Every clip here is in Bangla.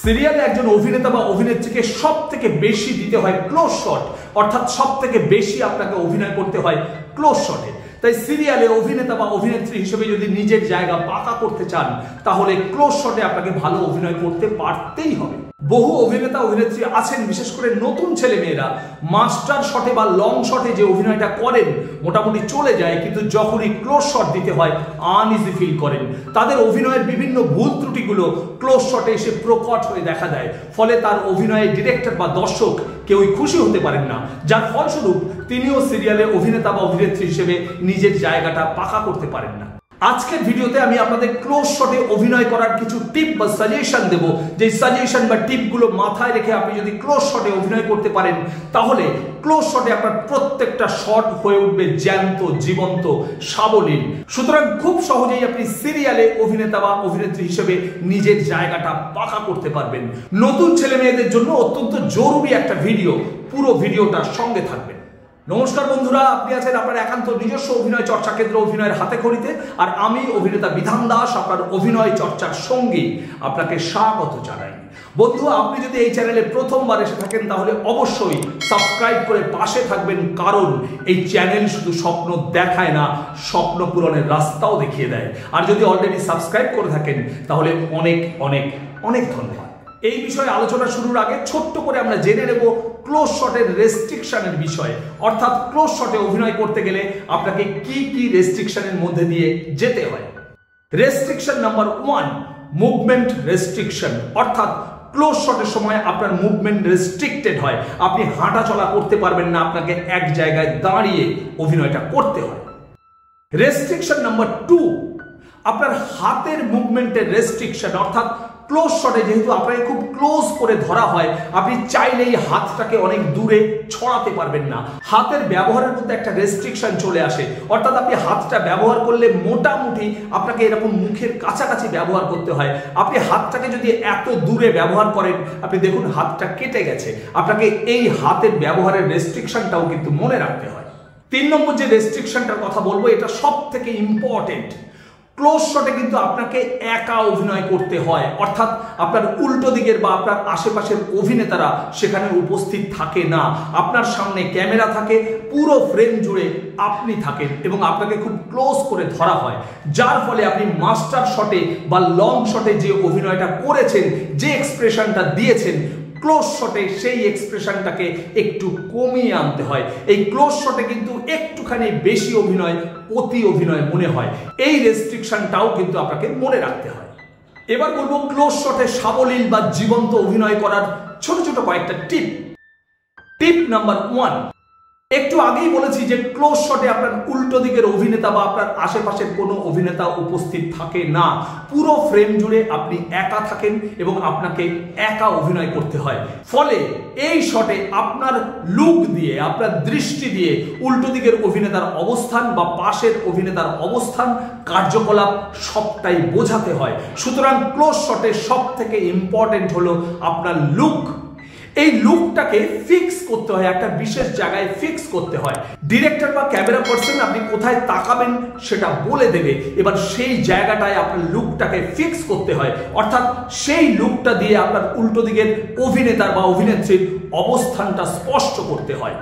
সিরিয়ালে একজন অভিনেতা বা অভিনেত্রীকে সবথেকে বেশি দিতে হয় ক্লোজ শট, অর্থাৎ সবথেকে বেশি আপনাকে অভিনয় করতে হয় ক্লোজ শটে। তাই সিরিয়ালে অভিনেতা বা অভিনেত্রী হিসেবে যদি নিজের জায়গা পাকা করতে চান তাহলে ক্লোজ শটে আপনাকে ভালো অভিনয় করতে পারতেই হবে। বহু অভিনেতা অভিনেত্রী আছেন, বিশেষ করে নতুন ছেলে মেয়েরা মাস্টার শটে বা লং শটে যে অভিনয়টা করেন মোটামুটি চলে যায়, কিন্তু যখনই ক্লোজ শট দিতে হয় আনইজি ফিল করেন। তাদের অভিনয়ের বিভিন্ন ভুল ত্রুটিগুলো ক্লোজ শটে এসে প্রকট হয়ে দেখা দেয়, ফলে তার অভিনয়ে ডিরেক্টর বা দর্শক কেউই খুশি হতে পারেন না, যার ফলস্বরূপ তিনিও সিরিয়ালে অভিনেতা বা অভিনেত্রী হিসেবে নিজের জায়গাটা পাকা করতে পারেন না। আজকের ভিডিওতে আমি আপনাদের ক্লোজ শটে অভিনয় করার কিছু টিপ বা সাজেশন দেব, যে সাজেশন বা টিপগুলো মাথায় রেখে আপনি যদি ক্লোজ শটে অভিনয় করতে পারেন তাহলে ক্লোজ শটে আপনার প্রত্যেকটা শট হয়ে উঠবে জ্যান্ত, জীবন্ত, সাবলীল। সুতরাং খুব সহজেই আপনি সিরিয়ালে অভিনেতা বা অভিনেত্রী হিসেবে নিজের জায়গাটা পাকা করতে পারবেন। নতুন ছেলে মেয়েদের জন্য অত্যন্ত জরুরি একটা ভিডিও, পুরো ভিডিওটার সঙ্গে থাকবেন। নমস্কার বন্ধুরা, আপনি আছেন আপনার একান্ত নিজস্ব অভিনয় চর্চা কেন্দ্র অভিনয়ের হাতে খড়িতে, আর আমি অভিনেতা বিধান দাস আপনার অভিনয় চর্চার সঙ্গী আপনাকে স্বাগত জানাই। বন্ধু, আপনি যদি এই চ্যানেলে প্রথমবার এসে থাকেন তাহলে অবশ্যই সাবস্ক্রাইব করে পাশে থাকবেন, কারণ এই চ্যানেল শুধু স্বপ্ন দেখায় না, স্বপ্ন পূরণের রাস্তাও দেখিয়ে দেয়। আর যদি অলরেডি সাবস্ক্রাইব করে থাকেন তাহলে অনেক অনেক অনেক ধন্যবাদ। এই বিষয়ে আলোচনা শুরুর আগে ছোট্ট করে আমরা জেনে নেব ক্লোজ শটের রেস্ট্রিকশনের বিষয়ে, অর্থাৎ ক্লোজ শটে অভিনয় করতে গেলে আপনাকে কি কি রেস্ট্রিকশনের মধ্যে দিয়ে যেতে হয়। রেস্ট্রিকশন নাম্বার 1, মুভমেন্ট রেস্ট্রিকশন, অর্থাৎ ক্লোজ শটের সময় আপনার মুভমেন্ট রেস্ট্রিক্টেড হয়, আপনি হাঁটা চলা করতে পারবেন না, আপনাকে এক জায়গায় দাঁড়িয়ে অভিনয়টা করতে হয়। রেস্ট্রিকশন নাম্বার 2, আপনার হাতের মুভমেন্টের রেস্ট্রিকশন, অর্থাৎ ক্লোজ শটে যেহেতু আপনাকে খুব ক্লোজ করে ধরা হয়, আপনি চাইলেই হাতটাকে অনেক দূরে ছড়াতে পারবেন না। হাতের ব্যবহারের মধ্যে একটা রেস্ট্রিকশন চলে আসে, অর্থাৎ আপনি হাতটা ব্যবহার করলে মোটামুটি আপনাকে এরকম মুখের কাছাকাছি ব্যবহার করতে হয়। আপনি হাতটাকে যদি এত দূরে ব্যবহার করেন, আপনি দেখুন হাতটা কেটে গেছে। আপনাকে এই হাতের ব্যবহারের রেস্ট্রিকশনটাও কিন্তু মনে রাখতে হয়। 3 নম্বর যে রেস্ট্রিকশনটার কথা বলবো, এটা সব থেকে ইম্পর্টেন্ট। ক্লোজ শটে কিন্তু আপনাকে একা অভিনয় করতে হয়, অর্থাৎ আপনার উল্টো দিকের বা আপনার আশেপাশের অভিনেতারা সেখানে উপস্থিত থাকে না। আপনার সামনে ক্যামেরা থাকে, পুরো ফ্রেম জুড়ে আপনি থাকেন এবং আপনাকে খুব ক্লোজ করে ধরা হয়, যার ফলে আপনি মাস্টার শটে বা লং শটে যে অভিনয়টা করেছেন, যে এক্সপ্রেশনটা দিয়েছেন, ক্লোজ শটে সেই এক্সপ্রেশনটাকে একটু কমিয়ে আনতে হয়। এই ক্লোজ শটে কিন্তু একটুখানি বেশি অভিনয়, অতি অভিনয় মনে হয়। এই রেস্ট্রিকশনটাও কিন্তু আপনাকে মনে রাখতে হয়। এবার বলবো ক্লোজ শটে সাবলীল বা জীবন্ত অভিনয় করার ছোট ছোট কয়েকটা টিপ। টিপ নাম্বার 1, একটু আগেই বলেছি যে ক্লোজ শটে আপনার উল্টো দিকের অভিনেতা বা আপনার আশেপাশের কোনো অভিনেতা উপস্থিত থাকে না, পুরো ফ্রেম জুড়ে আপনি একা থাকেন এবং আপনাকে একা অভিনয় করতে হয়। ফলে এই শটে আপনার লুক দিয়ে, আপনার দৃষ্টি দিয়ে উল্টো দিকের অভিনেতার অবস্থান বা পাশের অভিনেতার অবস্থান, কার্যকলাপ সবটাই বোঝাতে হয়। সুতরাং ক্লোজ শটে সব থেকে ইম্পর্টেন্ট হলো আপনার লুক। এই লুকটাকে ফিক্স করতে হয়, একটা বিশেষ জায়গায় ফিক্স করতে হয়। ডিরেক্টর বা ক্যামেরা পার্সন আপনি কোথায় তাকাবেন সেটা বলে দেবে, এবার সেই জায়গাটায় আপনার লুকটাকে ফিক্স করতে হয়, অর্থাৎ সেই লুকটা দিয়ে আপনার উল্টো দিকের অভিনেতার বা অভিনেত্রীর অবস্থানটা স্পষ্ট করতে হয়।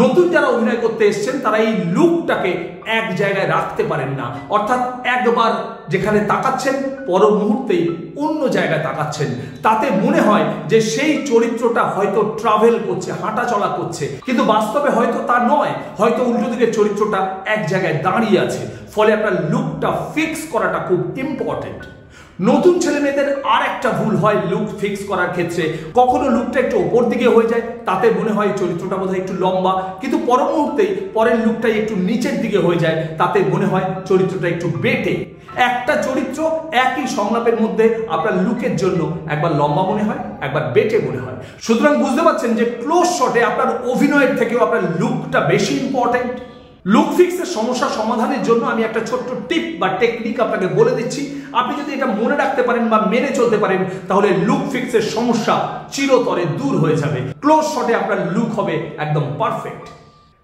নতুন যারা অভিনয় করতে এসছেন তারা এই লুকটাকে এক জায়গায় রাখতে পারেন না, অর্থাৎ একবার যেখানে তাকাচ্ছেন পর মুহূর্তেই অন্য জায়গায় তাকাচ্ছেন। তাতে মনে হয় যে সেই চরিত্রটা হয়তো ট্রাভেল করছে, হাঁটা চলা করছে, কিন্তু বাস্তবে হয়তো তা নয়, হয়তো উল্টো দিকের চরিত্রটা এক জায়গায় দাঁড়িয়ে আছে। ফলে আপনার লুকটা ফিক্স করাটা খুব ইম্পর্টেন্ট। নতুন ছেলে মেয়েদের আর একটা ভুল হয় লুক ফিক্স করার ক্ষেত্রে, কখনো লুকটা একটু ওপর দিকে হয়ে যায়, তাতে মনে হয় চরিত্রটা বোধহয় একটু লম্বা, কিন্তু পর মুহূর্তেই পরের লুকটাই একটু নিচের দিকে হয়ে যায়, তাতে মনে হয় চরিত্রটা একটু বেটে। একটা চরিত্র একই সংলাপের মধ্যে আপনার লুকের জন্য একবার লম্বা মনে হয়, একবার বেটে মনে হয়। সুতরাং বুঝতে পারছেন যে ক্লোজ শটে আপনার অভিনয়ের থেকেও আপনার লুকটা বেশি ইম্পর্টেন্ট। লুক ফিক্সের সমস্যা সমাধানের জন্য আমি একটা ছোট্ট টিপ বা টেকনিক আপনাকে বলে দিচ্ছি। আপনি যদি এটা মনে রাখতে পারেন বা মেনে চলতে পারেন তাহলে লুক ফিক্সের সমস্যা চিরতরে দূর হয়ে যাবে। ক্লোজ শটে আপনার লুক হবে একদম পারফেক্ট।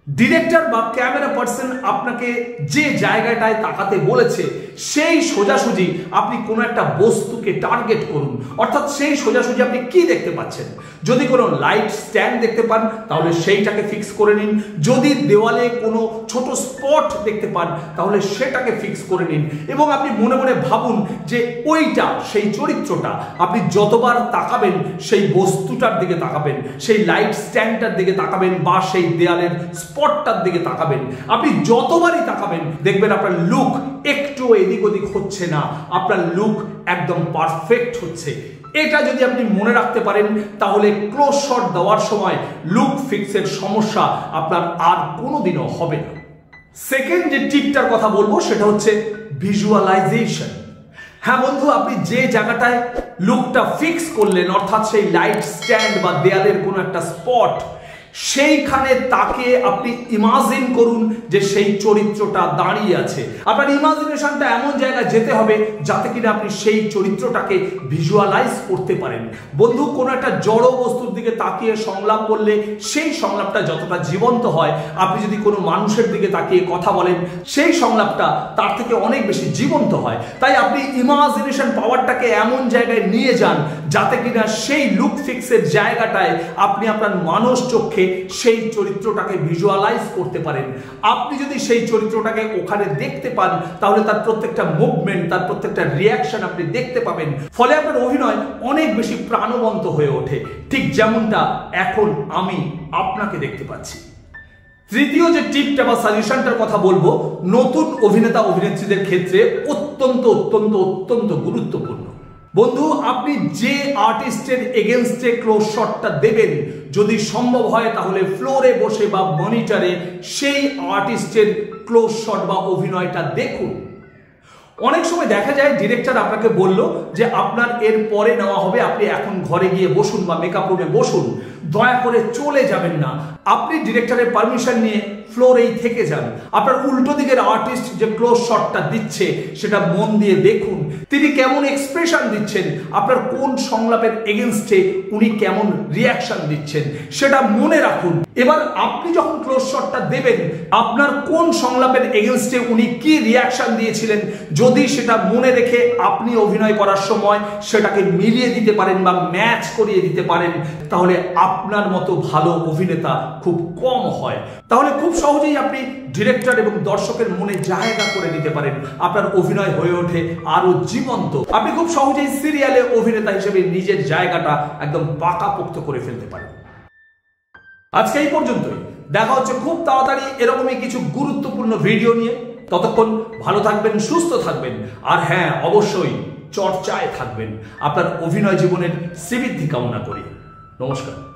ডিরেক্টর বা ক্যামেরা পার্সন আপনাকে যে জায়গাটায় তাকাতে বলেছে সেই সোজাসুজি আপনি কোনো একটা বস্তুকে টার্গেট করুন। অর্থাৎ সেই সোজাসুজি আপনি কি দেখতে পাচ্ছেন, যদি কোনো লাইট স্ট্যান্ড দেখতে পান তাহলে সেইটাকে ফিক্স করে নিন, যদি দেওয়ালে কোনো ছোট স্পট দেখতে পান তাহলে সেটাকে ফিক্স করে নিন এবং আপনি মনে মনে ভাবুন যে ওইটা সেই চরিত্রটা। আপনি যতবার তাকাবেন সেই বস্তুটার দিকে তাকাবেন, সেই লাইট স্ট্যান্ডটার দিকে তাকাবেন বা সেই দেয়ালের স্পটটার দিকে তাকাবেন। আপনি যতবারই তাকাবেন দেখবেন আপনার লুক একটু এদিক ওদিক হচ্ছে না, আপনার লুক একদম পারফেক্ট হচ্ছে। এটা যদি আপনি মনে রাখতে পারেন তাহলে ক্লোজ শট দেওয়ার সময় লুক ফিক্সের সমস্যা আপনার আর কোনোদিনও হবে না। সেকেন্ড যে টিপটার কথা বলবো সেটা হচ্ছে ভিজুয়ালাইজেশন। হ্যাঁ বন্ধু, আপনি যে জায়গাটায় লুকটা ফিক্স করলেন অর্থাৎ সেই লাইট স্ট্যান্ড বা দেয়ালের কোনো একটা স্পট, সেইখানে তাকে আপনি ইমাজিন করুন যে সেই চরিত্রটা দাঁড়িয়ে আছে। আপনার ইমাজিনেশনটা এমন জায়গায় যেতে হবে যাতে কিনা আপনি সেই চরিত্রটাকে ভিজুয়ালাইজ করতে পারেন। বন্ধু, কোনো একটা জড় বস্তুর দিকে তাকিয়ে সংলাপ বললে সেই সংলাপটা যতটা জীবন্ত হয়, আপনি যদি কোনো মানুষের দিকে তাকিয়ে কথা বলেন সেই সংলাপটা তার থেকে অনেক বেশি জীবন্ত হয়। তাই আপনি ইমাজিনেশন পাওয়ারটাকে এমন জায়গায় নিয়ে যান যাতে কিনা সেই লুক ফিক্সের জায়গাটায় আপনি আপনার মানুষ চোখে সেই চরিত্রটাকে ভিজুয়ালাইজ করতে পারেন। আপনি যদি সেই চরিত্রটাকে ওখানে দেখতে পান তাহলে তার প্রত্যেকটা মুভমেন্ট, তার প্রত্যেকটা রিয়াকশন আপনি দেখতে পাবেন। ফলে আপনার অভিনয় অনেক বেশি প্রাণবন্ত হয়ে ওঠে, ঠিক যেমনটা এখন আমি আপনাকে দেখতে পাচ্ছি। তৃতীয় যে টিপটা বা সাজেশনটার কথা বলবো নতুন অভিনেতা অভিনেত্রীদের ক্ষেত্রে অত্যন্ত অত্যন্ত অত্যন্ত গুরুত্বপূর্ণ। বন্ধু, আপনি যে আর্টিস্টের এগেনস্টে ক্লোজ শটটা দেবেন যদি সম্ভব হয় তাহলে ফ্লোরে বসে বা মনিটরে সেই আর্টিস্টের ক্লোজ শট বা অভিনয়টা দেখুন। অনেক সময় দেখা যায় ডিরেক্টর আপনাকে বলল যে আপনার এর পরে নেওয়া হবে, আপনি এখন ঘরে গিয়ে বসুন বা মেকআপ রুমে বসুন, দয়া করে চলে যাবেন না। আপনি ডিরেক্টরের পারমিশন নিয়ে ফ্লোরেই থেকে যান। আপনার উল্টো দিকের আর্টিস্ট যে ক্লোজ শটটা দিচ্ছে সেটা মন দিয়ে দেখুন, তিনি কেমন এক্সপ্রেশন দিচ্ছেন, আপনার কোন সংলাপের এগেনস্টে উনি কেমন রিয়াকশন দিচ্ছেন সেটা মনে রাখুন। এবার আপনি যখন ক্লোজ শটটা দেবেন আপনার কোন সংলাপের এগেনস্টে উনি কি রিয়াকশন দিয়েছিলেন, যদি সেটা মনে রেখে আপনি অভিনয় করার সময় সেটাকে মিলিয়ে দিতে পারেন বা ম্যাচ করিয়ে দিতে পারেন তাহলে আপনার মতো ভালো অভিনেতা খুব কম হয়। তাহলে খুব সহজেই আপনি ডিরেক্টর এবং দর্শকের মনে জায়গা করে নিতে পারেন, আপনার অভিনয় হয়ে ওঠে আরো জীবন্ত। আপনি খুব সহজেই সিরিয়ালে অভিনেতা হিসেবে নিজের জায়গাটা একদম পাকাপোক্ত করে ফেলতে পারেন। আজকে এই পর্যন্তই, দেখা হচ্ছে খুব তাড়াতাড়ি এরকমই কিছু গুরুত্বপূর্ণ ভিডিও নিয়ে। ততক্ষণ ভালো থাকবেন, সুস্থ থাকবেন, আর হ্যাঁ অবশ্যই চর্চায় থাকবেন। আপনার অভিনয় জীবনের শ্রীবৃদ্ধি কামনা করি। নমস্কার।